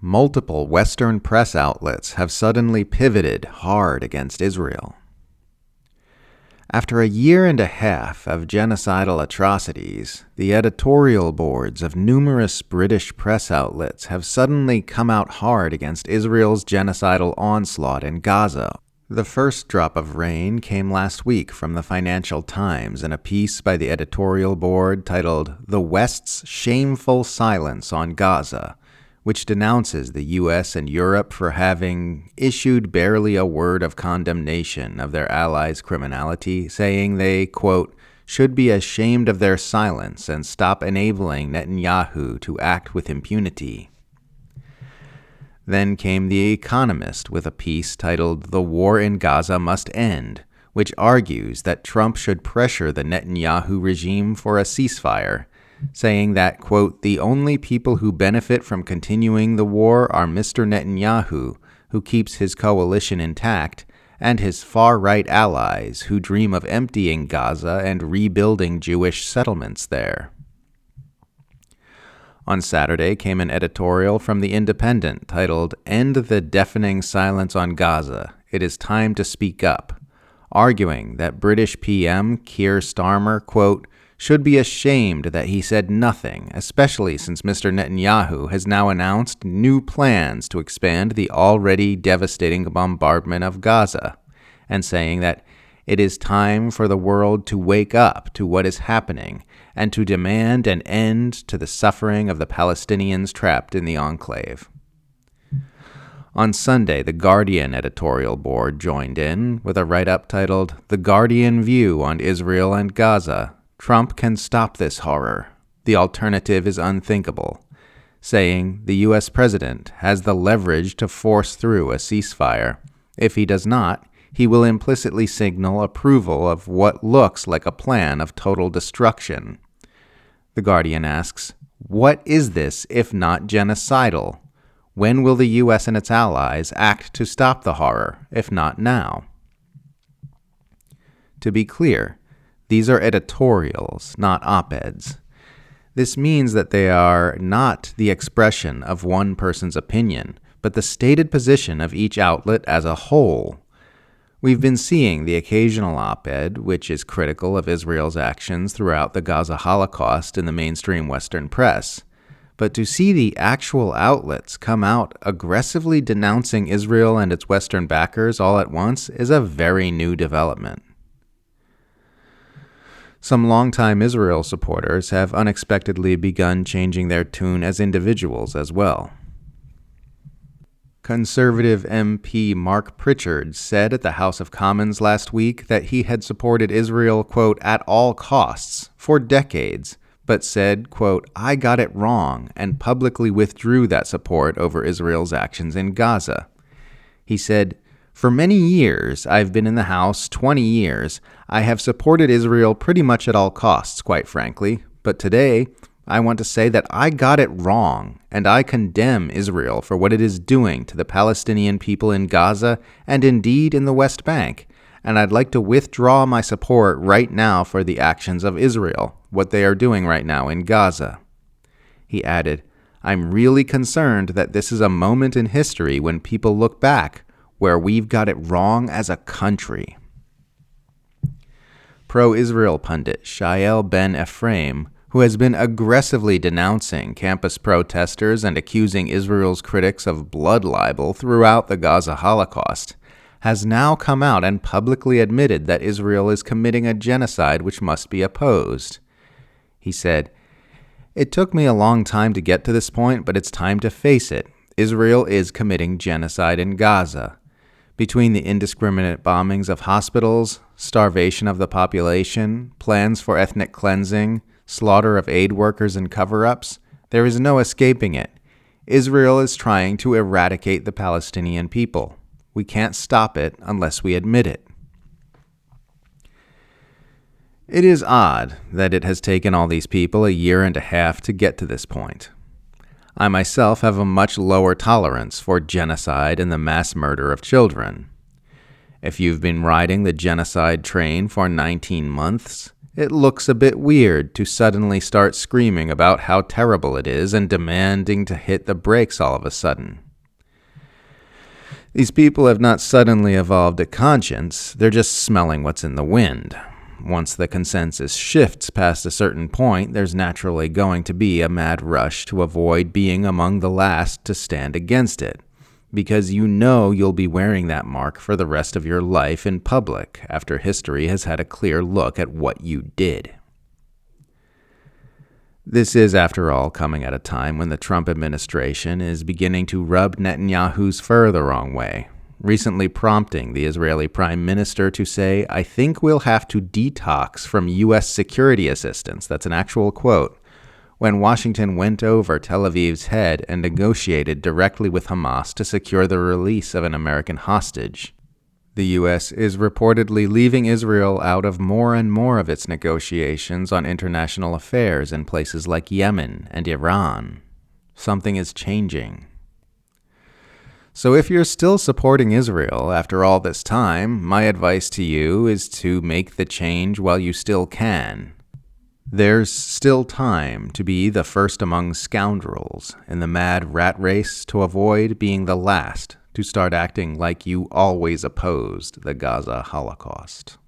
multiple Western press outlets have suddenly pivoted hard against Israel. After a year and a half of genocidal atrocities, the editorial boards of numerous British press outlets have suddenly come out hard against Israel's genocidal onslaught in Gaza. The first drop of rain came last week from the Financial Times in a piece by the editorial board titled "The West's Shameful Silence on Gaza," which denounces the U.S. and Europe for having issued barely a word of condemnation of their allies' criminality, saying they, quote, should be ashamed of their silence and stop enabling Netanyahu to act with impunity. Then came The Economist with a piece titled "The War in Gaza Must End," which argues that Trump should pressure the Netanyahu regime for a ceasefire, saying that, quote, the only people who benefit from continuing the war are Mr. Netanyahu, who keeps his coalition intact, and his far-right allies who dream of emptying Gaza and rebuilding Jewish settlements there. On Saturday came an editorial from The Independent titled "End the Deafening Silence on Gaza. It is Time to Speak Up," arguing that British PM Keir Starmer, quote, should be ashamed that he said nothing, especially since Mr. Netanyahu has now announced new plans to expand the already devastating bombardment of Gaza, and saying that it is time for the world to wake up to what is happening and to demand an end to the suffering of the Palestinians trapped in the enclave. On Sunday, the Guardian editorial board joined in with a write-up titled "The Guardian View on Israel and Gaza. Trump can stop this horror. The alternative is unthinkable," saying the U.S. president has the leverage to force through a ceasefire. If he does not, he will implicitly signal approval of what looks like a plan of total destruction. The Guardian asks, what is this if not genocidal? When will the U.S. and its allies act to stop the horror, if not now? To be clear, these are editorials, not op-eds. This means that they are not the expression of one person's opinion, but the stated position of each outlet as a whole. We've been seeing the occasional op-ed, which is critical of Israel's actions throughout the Gaza Holocaust in the mainstream Western press. But to see the actual outlets come out aggressively denouncing Israel and its Western backers all at once is a very new development. Some longtime Israel supporters have unexpectedly begun changing their tune as individuals as well. Conservative MP Mark Pritchard said at the House of Commons last week that he had supported Israel, quote, at all costs for decades, but said, quote, I got it wrong, and publicly withdrew that support over Israel's actions in Gaza. He said, for many years, I've been in the House, 20 years, I have supported Israel pretty much at all costs, quite frankly, but today, I want to say that I got it wrong, and I condemn Israel for what it is doing to the Palestinian people in Gaza and indeed in the West Bank, and I'd like to withdraw my support right now for the actions of Israel, what they are doing right now in Gaza. He added, I'm really concerned that this is a moment in history when people look back, where we've got it wrong as a country. Pro-Israel pundit Shael Ben Ephraim, who has been aggressively denouncing campus protesters and accusing Israel's critics of blood libel throughout the Gaza Holocaust, has now come out and publicly admitted that Israel is committing a genocide which must be opposed. He said, it took me a long time to get to this point, but it's time to face it. Israel is committing genocide in Gaza. Between the indiscriminate bombings of hospitals, starvation of the population, plans for ethnic cleansing, slaughter of aid workers and cover-ups, there is no escaping it. Israel is trying to eradicate the Palestinian people. We can't stop it unless we admit it. It is odd that it has taken all these people a year and a half to get to this point. I myself have a much lower tolerance for genocide and the mass murder of children. If you've been riding the genocide train for 19 months, It looks a bit weird to suddenly start screaming about how terrible it is and demanding to hit the brakes all of a sudden. These people have not suddenly evolved a conscience, they're just smelling what's in the wind. Once the consensus shifts past a certain point, there's naturally going to be a mad rush to avoid being among the last to stand against it, because you know you'll be wearing that mark for the rest of your life in public after history has had a clear look at what you did. This is, after all, coming at a time when the Trump administration is beginning to rub Netanyahu's fur the wrong way, recently prompting the Israeli Prime Minister to say, "I think we'll have to detox from U.S. security assistance." That's an actual quote. When Washington went over Tel Aviv's head and negotiated directly with Hamas to secure the release of an American hostage. The U.S. is reportedly leaving Israel out of more and more of its negotiations on international affairs in places like Yemen and Iran. Something is changing. So if you're still supporting Israel after all this time, my advice to you is to make the change while you still can. There's still time to be the first among scoundrels in the mad rat race to avoid being the last to start acting like you always opposed the Gaza Holocaust.